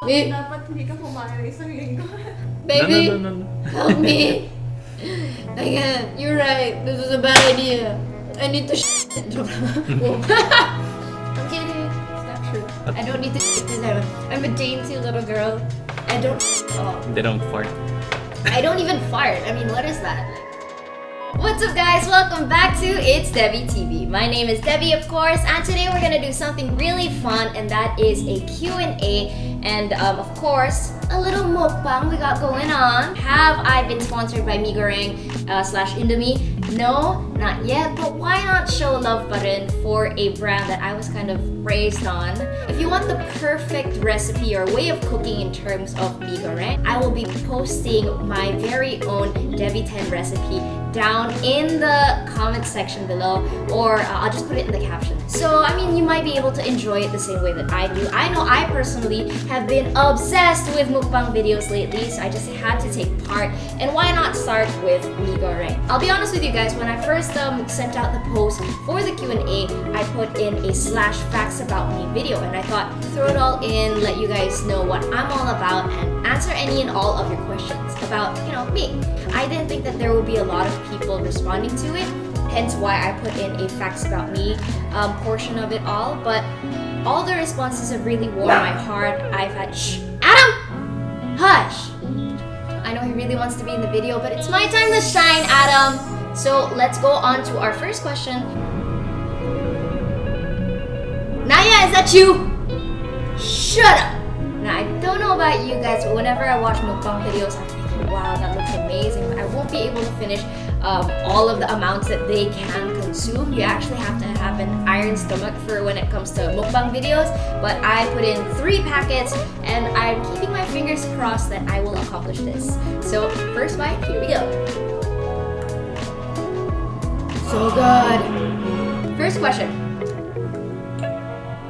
Me. Dapat hindi ka pumayag isang linggo. Baby, No. help me. I can't. You're right. This is a bad idea. I need to I'm kidding. It's not true. I don't need to this time. I'm a dainty little girl. I don't They don't fart. I don't even fart. I mean, what is that? What's up, guys? Welcome back to It's DebbieTV. My name is Debbie, of course, and today we're gonna do something really fun, and that is a Q&A, and of course, a little mukbang we got going on. Have I been sponsored by Mi Goreng slash Indomie? No, not yet, but why not show a love button for a brand that I was kind of raised on? If you want the perfect recipe or way of cooking in terms of Mi Goreng, I will be posting my very own Debbie10 recipe down in the comment section below, or I'll just put it in the caption. So, I mean, you might be able to enjoy it the same way that I do. I know I personally have been obsessed with mukbang videos lately, so I just had to take part. And why not start with Mi Goreng? I'll be honest with you guys, when I first sent out the post for the Q&A, I put in a /facts about me video, and I thought, throw it all in, let you guys know what I'm all about, and answer any and all of your questions about, me. I didn't think that there would be a lot of people responding to it, hence why I put in a facts about me portion of it all, but all the responses have really warmed my heart. I've had, shh, Adam! Hush! I know he really wants to be in the video, but it's my time to shine, Adam! So let's go on to our first question. Naya, is that you? Shut up! Now, I don't know about you guys, but whenever I watch mukbang videos, I'm thinking, wow, that looks amazing, but I won't be able to finish all of the amounts that they can consume. You actually have to have an iron stomach for when it comes to mukbang videos, but I put in 3 packets, and I'm keeping my fingers crossed that I will accomplish this. So, first bite, here we go. So good. First question.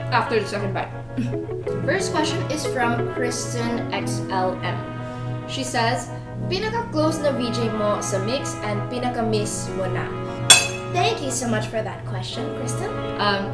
After the second bite. First question is from Kristen XLM. She says, pinaka-close na VJ mo sa mix and pinaka-miss mo na? Thank you so much for that question, Kristen.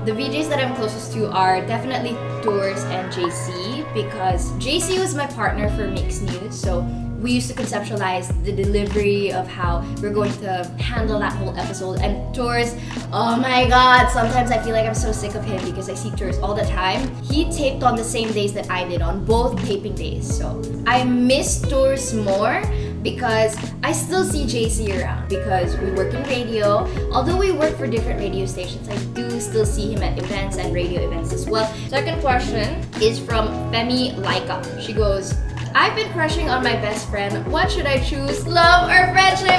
The VJs that I'm closest to are definitely Tours and JC, because JC was my partner for Mix News, so we used to conceptualize the delivery of how we're going to handle that whole episode. And Tours, oh my god, sometimes I feel like I'm so sick of him because I see Tours all the time. He taped on the same days that I did, on both taping days. So I miss Tours more because I still see JC around because we work in radio. Although we work for different radio stations, I do still see him at events and radio events as well. Second question is from Femi Laika. She goes, I've been crushing on my best friend. What should I choose? Love or friendship?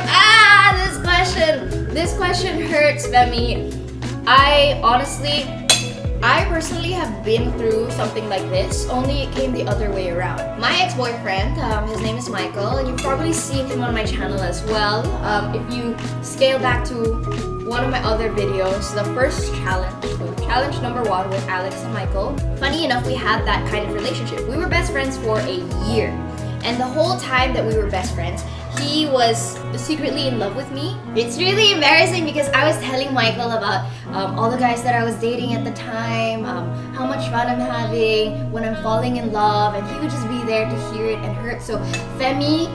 This question hurts, Femi. I personally have been through something like this, only it came the other way around. My ex-boyfriend, his name is Michael, and you've probably seen him on my channel as well. If you scale back to one of my other videos, the first challenge, so challenge number 1 with Alex and Michael. Funny enough, we had that kind of relationship. We were best friends for a year. And the whole time that we were best friends, he was secretly in love with me. It's really embarrassing because I was telling Michael about all the guys that I was dating at the time, how much fun I'm having when I'm falling in love, and he would just be there to hear it and hurt. So, Femi,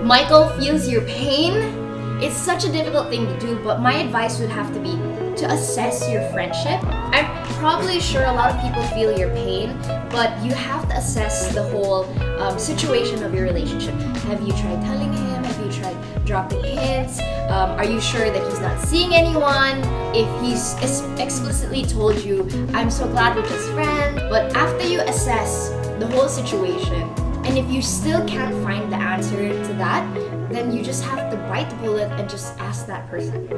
Michael feels your pain. It's such a difficult thing to do, but my advice would have to be to assess your friendship. I'm probably sure a lot of people feel your pain, but you have to assess the whole situation of your relationship. Have you tried telling him? Have you tried dropping hints? Are you sure that he's not seeing anyone? If he's explicitly told you, I'm so glad we're just friends, but after you assess the whole situation, and if you still can't find the answer to that, then you just have to bite the bullet and just ask that person.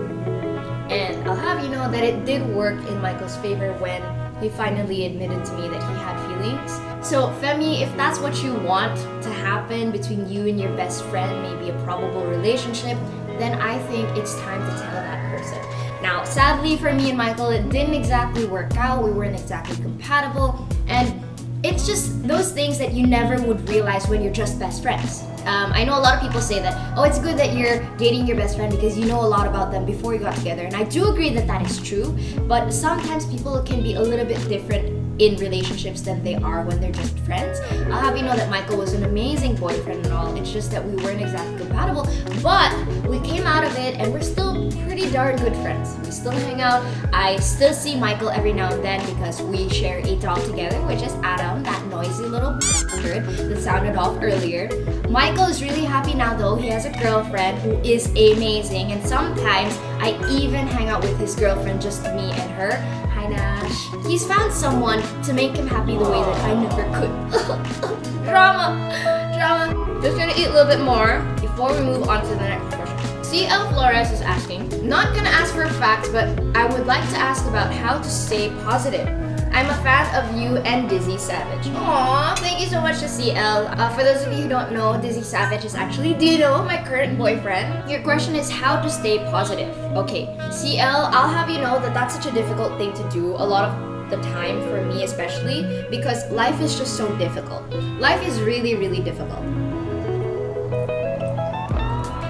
And I'll have you know that it did work in Michael's favor when he finally admitted to me that he had feelings. So Femi, if that's what you want to happen between you and your best friend, maybe a probable relationship, then I think it's time to tell that person. Now, sadly for me and Michael, it didn't exactly work out. We weren't exactly compatible, and it's just those things that you never would realize when you're just best friends. I know a lot of people say that, oh, it's good that you're dating your best friend because you know a lot about them before you got together. And I do agree that that is true, but sometimes people can be a little bit different in relationships than they are when they're just friends. I'll have you know that Michael was an amazing boyfriend and all. It's just that we weren't exactly compatible, but we came out of it and we're still pretty darn good friends. We still hang out. I still see Michael every now and then because we share a dog together, which is Adam, that noisy little bird that sounded off earlier. Michael is really happy now though. He has a girlfriend who is amazing, and sometimes I even hang out with his girlfriend, just me and her. Hi Nash. He's found someone to make him happy the way that I never could. Drama. Just gonna eat a little bit more before we move on to the next question. CL Flores is asking, not gonna ask for facts, but I would like to ask about how to stay positive. I'm a fan of you and Dizzy Savage. Aww, thank you so much to CL. For those of you who don't know, Dizzy Savage is actually Dino, my current boyfriend. Your question is how to stay positive. Okay, CL, I'll have you know that that's such a difficult thing to do a lot of the time, for me especially, because life is just so difficult. Life is really, really difficult.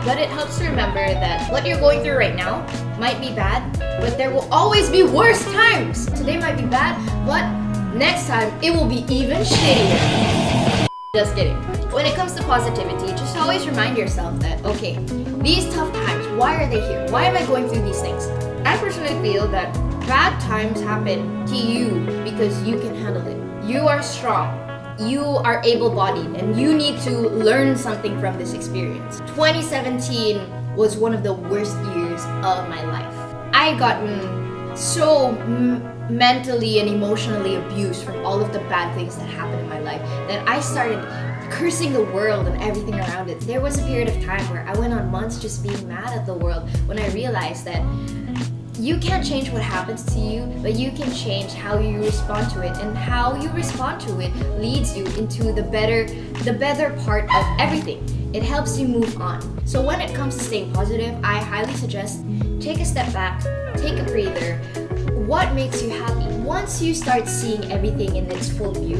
But it helps to remember that what you're going through right now might be bad, but there will always be worse times. Today might be bad, but next time it will be even shittier. Just kidding. When it comes to positivity, just always remind yourself that, okay, these tough times, why are they here? Why am I going through these things? I personally feel that bad times happen to you because you can handle it. You are strong. You are able-bodied and you need to learn something from this experience. 2017 was one of the worst years of my life. I gotten so mentally and emotionally abused from all of the bad things that happened in my life that I started cursing the world and everything around it. There was a period of time where I went on months just being mad at the world when I realized that you can't change what happens to you, but you can change how you respond to it, and how you respond to it leads you into the better part of everything. It helps you move on. So when it comes to staying positive, I highly suggest take a step back, take a breather. What makes you happy? Once you start seeing everything in its full view,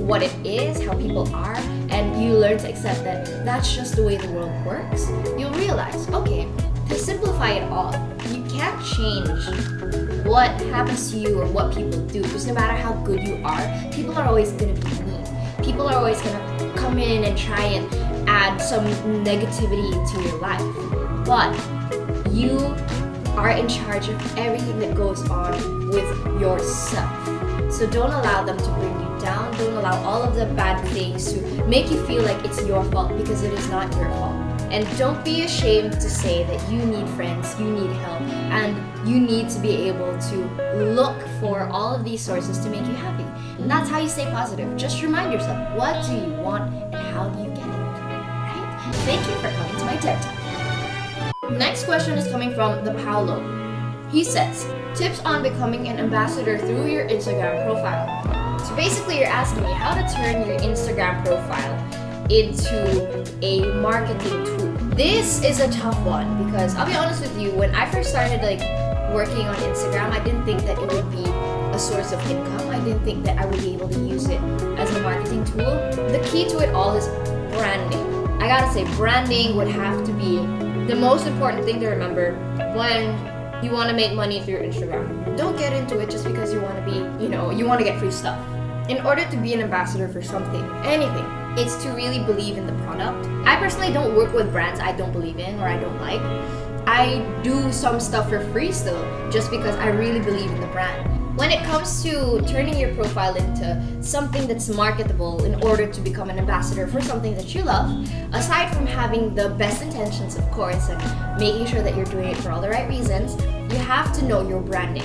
what it is, how people are, and you learn to accept that that's just the way the world works, you'll realize, okay, to simplify it all, you can't change what happens to you or what people do, because no matter how good you are, people are always going to be mean. People are always going to come in and try and add some negativity into your life. But you are in charge of everything that goes on with yourself. So don't allow them to bring you down. Don't allow all of the bad things to make you feel like it's your fault, because it is not your fault. And don't be ashamed to say that you need friends, you need help, and you need to be able to look for all of these sources to make you happy. And that's how you stay positive. Just remind yourself, what do you want and how do you get it? Right? Thank you for coming to my TED Talk. Next question is coming from the Paolo. He says, tips on becoming an ambassador through your Instagram profile. So basically you're asking me how to turn your Instagram profile into a marketing tool. This is a tough one because I'll be honest with you, when I first started working on Instagram, I didn't think that it would be a source of income. I didn't think that I would be able to use it as a marketing tool. The key to it all is branding. I gotta say, branding would have to be the most important thing to remember when you want to make money through Instagram. Don't get into it just because you want to be, you want to get free stuff. In order to be an ambassador for something, anything, it's to really believe in the product. I personally don't work with brands I don't believe in or I don't like. I do some stuff for free still, just because I really believe in the brand. When it comes to turning your profile into something that's marketable in order to become an ambassador for something that you love, aside from having the best intentions, of course, and making sure that you're doing it for all the right reasons, you have to know your branding.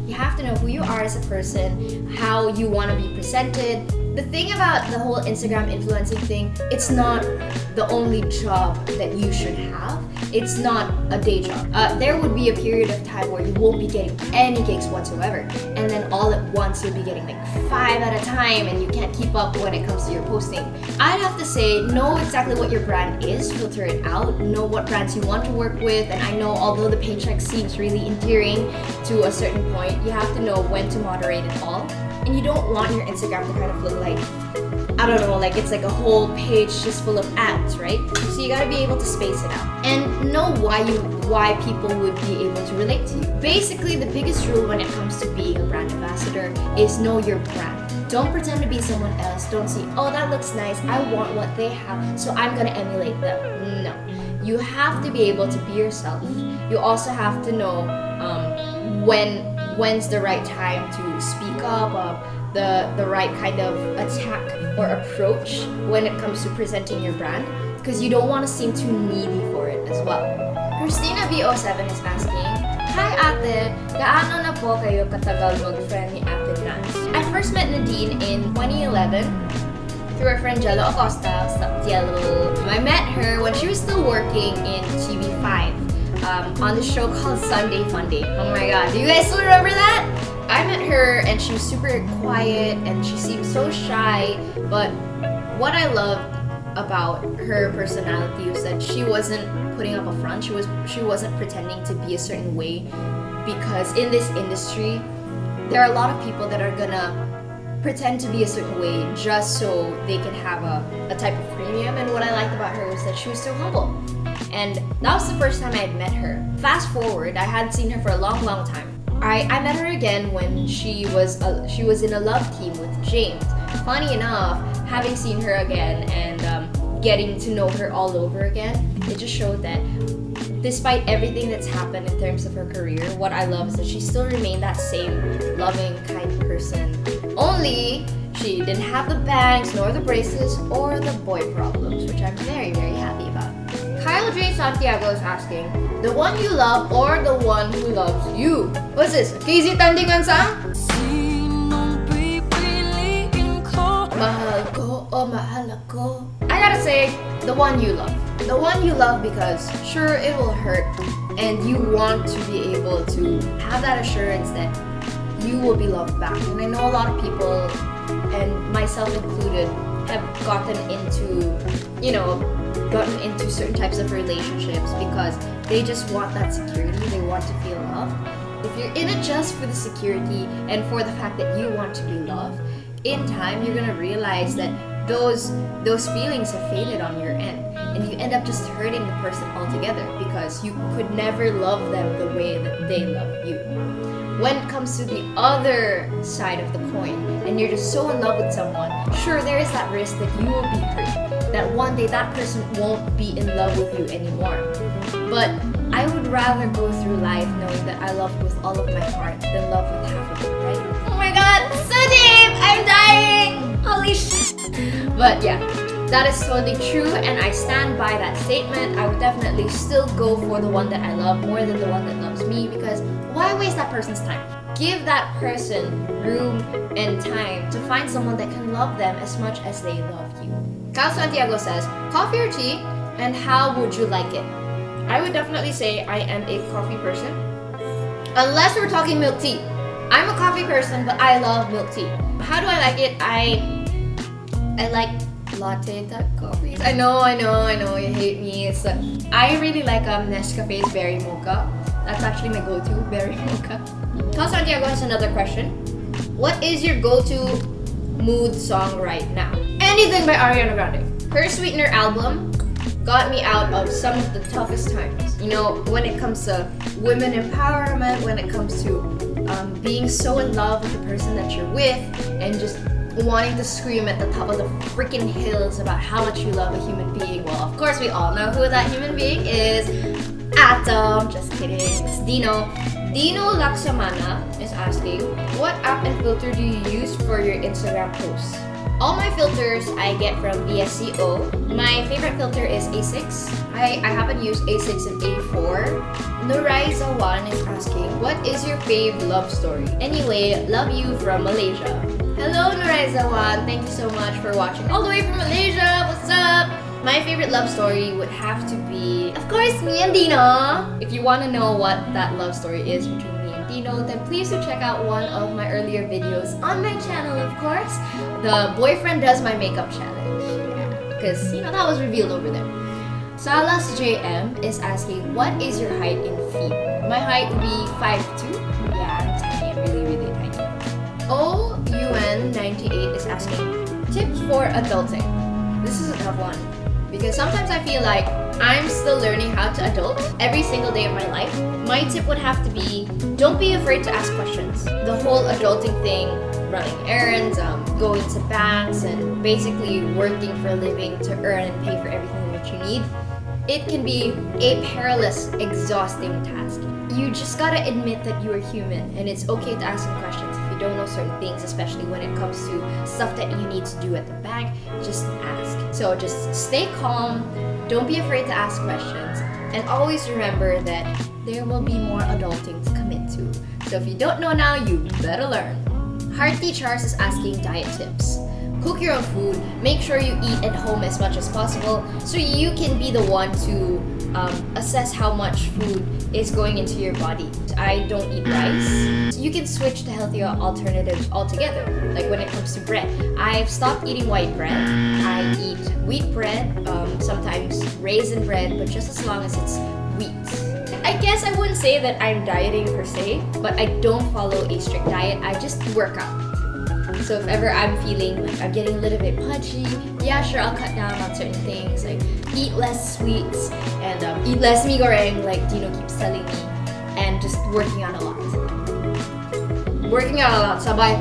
You have to know who you are as a person, how you want to be presented. The thing about the whole Instagram influencing thing, it's not the only job that you should have. It's not a day job. There would be a period of time where you won't be getting any gigs whatsoever, and then all at once you'll be getting 5 at a time, and you can't keep up when it comes to your posting. I'd have to say, know exactly what your brand is, filter it out, know what brands you want to work with, and I know although the paycheck seems really endearing to a certain point, you have to know when to moderate it all. And you don't want your Instagram to kind of look like I don't know, like it's like a whole page just full of ads, right? So you gotta be able to space it out and know why people would be able to relate to you. Basically, the biggest rule when it comes to being a brand ambassador is know your brand. Don't pretend to be someone else. Don't say, oh, that looks nice, I want what they have, so I'm gonna emulate them. No. You have to be able to be yourself. You also have to know when's the right time to speak up, the right kind of attack or approach when it comes to presenting your brand, because you don't want to seem too needy for it as well. Christina V07 is asking, hi ate, gaano na po kayo katagal mag-friend ni Ate Nance? I first met Nadine in 2011 through our friend Jello Acosta. Sup, Jello? I met her when she was still working in TV5 on the show called Sunday Funday. Oh my god, do you guys still remember that? I met her and she was super quiet and she seemed so shy, but what I loved about her personality was that she wasn't putting up a front. She wasn't pretending to be a certain way, because in this industry there are a lot of people that are gonna pretend to be a certain way just so they can have a type of premium. And what I liked about her was that she was so humble, and that was the first time I had met her. Fast forward, I hadn't seen her for a long time. I met her again when she was in a love team with James. Funny enough, having seen her again and getting to know her all over again, it just showed that despite everything that's happened in terms of her career, what I love is that she still remained that same loving, kind person. Only she didn't have the bangs, nor the braces, or the boy problems, which I'm very, very happy about. Kyle J. Santiago is asking, the one you love or the one who loves you? What's this? KZ Tandingan song? Mahal ko o mahal ako. I gotta say, the one you love. The one you love because sure, it will hurt, and you want to be able to have that assurance that you will be loved back. And I know a lot of people, and myself included, have gotten into certain types of relationships because they just want that security, they want to feel loved. If you're in it just for the security and for the fact that you want to be loved, in time you're gonna realize that those feelings have faded on your end, and you end up just hurting the person altogether because you could never love them the way that they love you. When it comes to the other side of the coin, and you're just so in love with someone, sure, there is that risk that you will be hurt, that one day that person won't be in love with you anymore. But I would rather go through life knowing that I loved with all of my heart than love with half of it, right? Oh my god, so deep! I'm dying! Holy shit! But yeah, that is totally true, and I stand by that statement. I would definitely still go for the one that I love more than the one that loves me, because why waste that person's time? Give that person room and time to find someone that can love them as much as they love you. Cal Santiago says, coffee or tea, and how would you like it? I would definitely say I am a coffee person, unless we're talking milk tea. I'm a coffee person, but I love milk tea. How do I like it? I like latte type coffees. I know, you hate me. I really like Nescafe's Berry Mocha. That's actually my go-to, Berry Mocha. Cal Santiago has another question. What is your go-to mood song right now? Anything by Ariana Grande. Her Sweetener album got me out of some of the toughest times. You know, when it comes to women empowerment, when it comes to being so in love with the person that you're with, and just wanting to scream at the top of the freaking hills about how much you love a human being. Well, of course, we all know who that human being is. Atom. Just kidding. It's Dino. Dino Laksamana is asking, what app and filter do you use for your Instagram posts? All my filters I get from VSCO. My favorite filter is A6. I happen to use A6 and A4. Nuraiza1 is asking, what is your fave love story? Anyway, love you from Malaysia. Hello Nuraiza1, thank you so much for watching all the way from Malaysia. What's up? My favorite love story would have to be, of course, me and Dino. If you want to know what that love story is between me and Dino, then please do check out one of my earlier videos on my channel, of course. The boyfriend does my makeup challenge. Yeah, because, that was revealed over there. Salas JM is asking, what is your height in feet? My height would be 5'2". Yeah, I'm tiny. I'm really, really tiny. OUN98 is asking, Tips for adulting. This is a tough one because sometimes I feel like I'm still learning how to adult every single day of my life. My tip would have to be, don't be afraid to ask questions. The whole adulting thing, running errands, going to banks, and basically working for a living to earn and pay for everything that you need, it can be a perilous, exhausting task. You just gotta admit that you are human and it's okay to ask some questions. If you don't know certain things, especially when it comes to stuff that you need to do at the bank, just ask. So just stay calm, don't be afraid to ask questions, and always remember that there will be more adulting to commit to. So if you don't know now, you better learn. Hearty Charles is asking diet tips. Cook your own food, make sure you eat at home as much as possible so you can be the one to assess how much food is going into your body. I don't eat rice. You can switch to healthier alternatives altogether. Like when it comes to bread, I've stopped eating white bread. I eat wheat bread, sometimes raisin bread, but just as long as it's wheat. I guess I wouldn't say that I'm dieting per se, but I don't follow a strict diet. I just work out. So if ever I'm feeling like I'm getting a little bit pudgy, yeah, sure, I'll cut down on certain things, like eat less sweets and eat less Mi Goreng, like Dino keeps telling me, and just working out a lot. Sabay.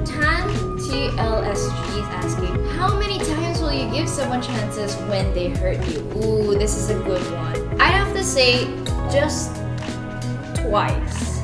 Tan TLSG is asking, how many times will you give someone chances when they hurt you? Ooh, this is a good one. I'd have to say just twice.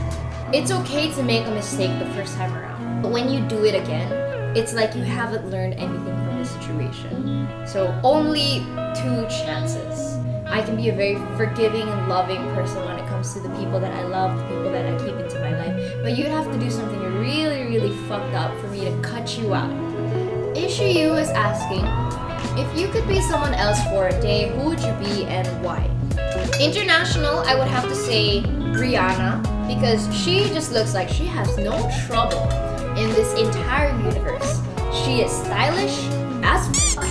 It's okay to make a mistake the first time around, but when you do it again, it's like you haven't learned anything from the situation. So only 2 chances. I can be a very forgiving and loving person when it comes to the people that I love, the people that I keep into my life, but you'd have to do something really, really fucked up for me to cut you out. Issue U is asking, if you could be someone else for a day, who would you be and why? International, I would have to say Rihanna, because she just looks like she has no trouble in this entire universe. She is stylish as fuck.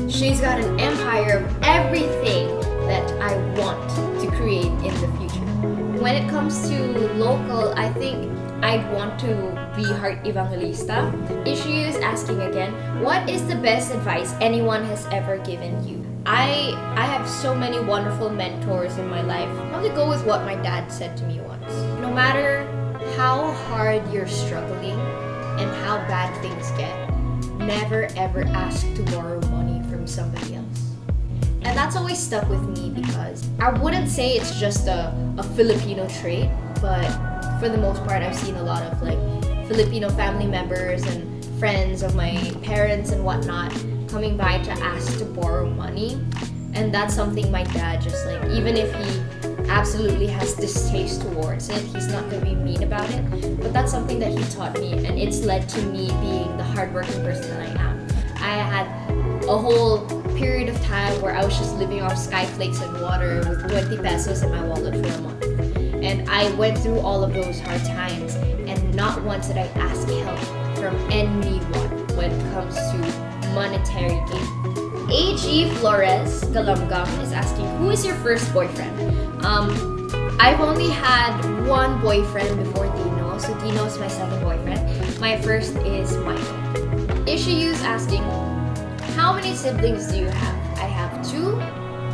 She's got an empire of everything that I want to create in the future. When it comes to local, I think I'd want to be Heart Evangelista. Issue is asking again, what is the best advice anyone has ever given you? I have so many wonderful mentors in my life. I'll probably go with what my dad said to me once. No matter how hard you're struggling and how bad things get, never ever ask to borrow money from somebody else. And that's always stuck with me because I wouldn't say it's just a Filipino trait, but for the most part I've seen a lot of like Filipino family members and friends of my parents and whatnot coming by to ask to borrow money. And that's something my dad just like, even if he absolutely has distaste towards it, he's not going to be mean about it, but that's something that he taught me, and it's led to me being the hardworking person that I am. I had a whole period of time where I was just living off skyflakes and water with 20 pesos in my wallet for a month, and I went through all of those hard times, and not once did I ask help from anyone when it comes to monetary gain. AG Flores Galamgam is asking, who is your first boyfriend? I've only had one boyfriend before Dino, so Dino is my second boyfriend. My first is Michael. Issue is asking, how many siblings do you have? I have 2,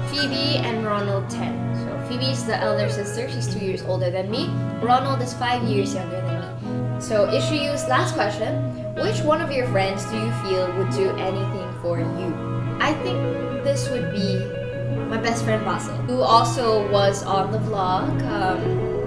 Phoebe and Ronald 10. So Phoebe is the elder sister, she's 2 years older than me. Ronald is 5 years younger than me. So Issue U's last question, which one of your friends do you feel would do anything for you? I think this would be my best friend Basil, who also was on the vlog,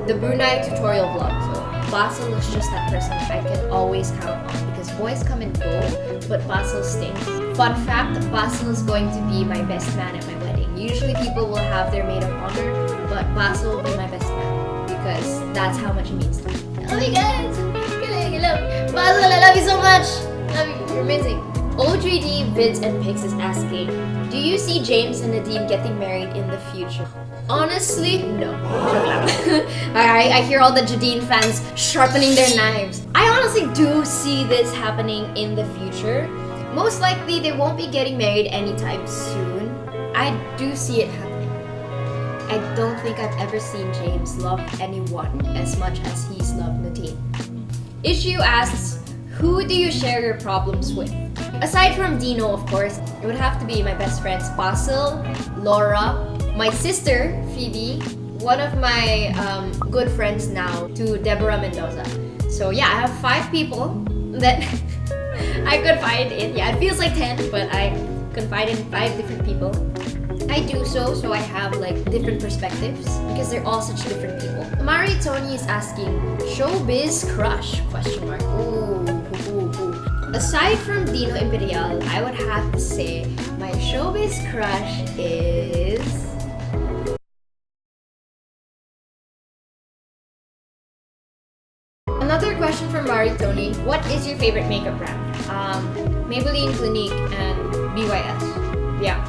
the Brunei tutorial vlog. So Basil is just that person I can always count on because boys come and go, but Basil stays. Fun fact, Basil is going to be my best man at my wedding. Usually people will have their maid of honor, but Basil will be my best man because that's how much he means to me. I love you guys! Basil, I love you so much! Love you, you're amazing. OJD Vids and Pics is asking, do you see James and Nadine getting married in the future? Honestly, no. I hear all the JaDine fans sharpening their knives. I honestly do see this happening in the future. Most likely they won't be getting married anytime soon. I do see it happening. I don't think I've ever seen James love anyone as much as he's loved Nadine. Issue asks, who do you share your problems with? Aside from Dino, of course, it would have to be my best friends Basil, Laura, my sister Phoebe, one of my good friends now, to Deborah Mendoza. So yeah, I have 5 people that I confide in. Yeah, it feels like 10, but I confide in 5 different people. I do so I have like different perspectives because they're all such different people. Mari Tony is asking, showbiz crush? Question mark. Ooh. Aside from Dino Imperial, I would have to say my showbiz crush is... Another question from Mari Tony. What is your favorite makeup brand? Maybelline, Clinique, and BYS. Yeah.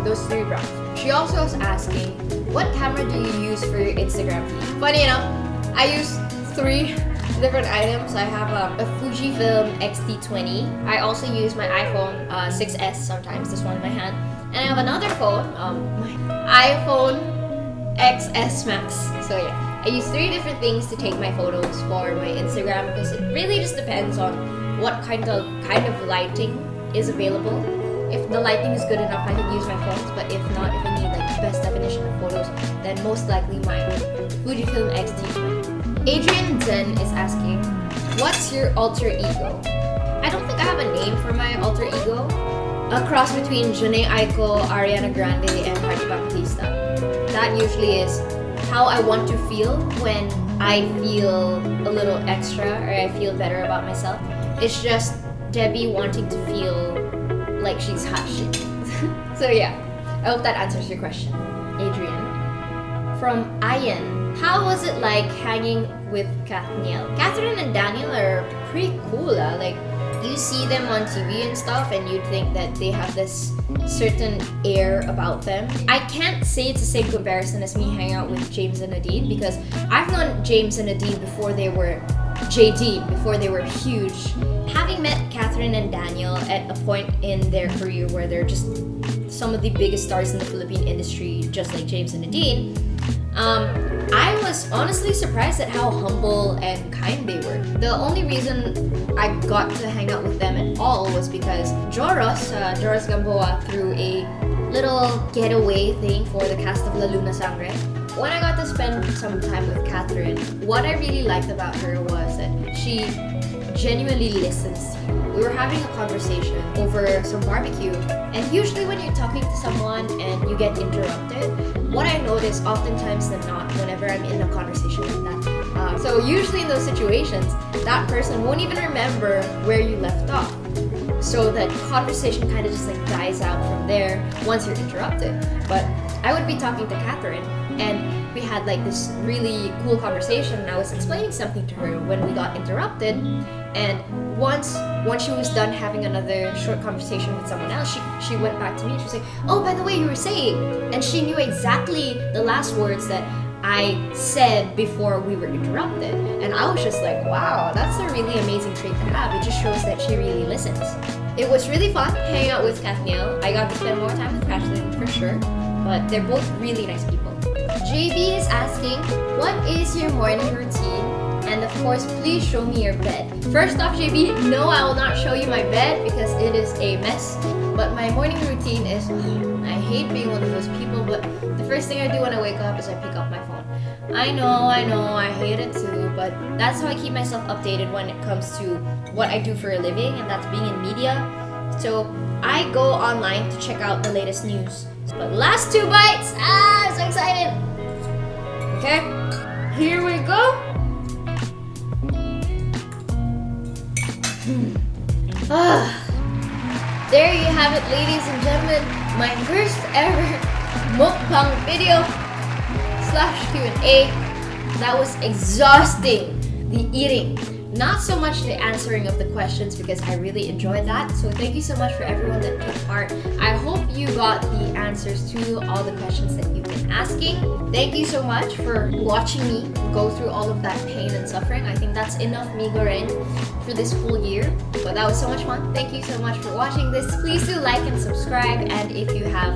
Those 3 brands. She also was asking, what camera do you use for your Instagram feed? Funny enough, I use 3 different items. I have a Fujifilm X-T20. I also use my iPhone 6S sometimes, this one in my hand. And I have another phone, my iPhone XS Max. So yeah, I use 3 different things to take my photos for my Instagram because it really just depends on what kind of lighting is available. If the lighting is good enough, I can use my phones, but if not, if I need like best definition of photos, then most likely my Fujifilm X-T20. Adrian Zen is asking, what's your alter ego? I don't think I have a name for my alter ego. A cross between Janae Aiko, Ariana Grande, and Hardy Baptista. That usually is how I want to feel when I feel a little extra or I feel better about myself. It's just Debbie wanting to feel like she's hot shit. So yeah, I hope that answers your question, Adrian. From Ayan, how was it like hanging with KathNiel? Catherine and Daniel are pretty cool. Like, you see them on TV and stuff and you'd think that they have this certain air about them. I can't say it's the same comparison as me hanging out with James and Nadine because I've known James and Nadine before they were JaDine, before they were huge. Having met Catherine and Daniel at a point in their career where they're just some of the biggest stars in the Philippine industry, just like James and Nadine, I was honestly surprised at how humble and kind they were. The only reason I got to hang out with them at all was because Joros Gamboa threw a little getaway thing for the cast of La Luna Sangre. When I got to spend some time with Catherine, what I really liked about her was that she genuinely listens to you. We were having a conversation over some barbecue, and usually when you're talking to someone and you get interrupted, what I notice oftentimes than not whenever I'm in a conversation like that, so usually in those situations, that person won't even remember where you left off. So that conversation kind of just like dies out from there once you're interrupted. But I would be talking to Catherine, and we had like this really cool conversation, and I was explaining something to her when we got interrupted. And once she was done having another short conversation with someone else, she went back to me and she was like, oh, by the way, you were saying, and she knew exactly the last words that I said before we were interrupted. And I was just like, wow, that's a really amazing trait to have. It just shows that she really listens. It was really fun hanging out with KathNiel. I got to spend more time with Ashlyn for sure, but they're both really nice people. JB is asking, what is your morning routine? And of course, please show me your bed. First off, JB, no, I will not show you my bed because it is a mess. But my morning routine is, I hate being one of those people, but the first thing I do when I wake up is I pick up my phone. I know, I hate it too, but that's how I keep myself updated when it comes to what I do for a living, and that's being in media. So I go online to check out the latest news. But last 2 bites, I'm so excited. Okay, here we go. There you have it, ladies and gentlemen. My first ever mukbang video / Q&A. That was exhausting. The eating. Not so much the answering of the questions because I really enjoyed that. So thank you so much for everyone that took part. I hope you got the answers to all the questions that you've been asking. Thank you so much for watching me go through all of that pain and suffering. I think that's enough Mi Goreng for this whole year. But that was so much fun. Thank you so much for watching this. Please do like and subscribe. And if you have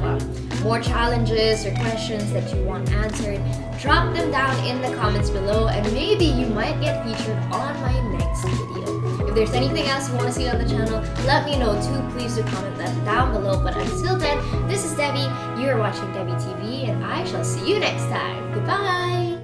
more challenges or questions that you want answered, drop them down in the comments below and maybe you might get featured on my next video. If there's anything else you want to see on the channel, let me know too. Please do comment that down below. But until then, this is Debbie. You are watching DebbieTV, and I shall see you next time. Goodbye!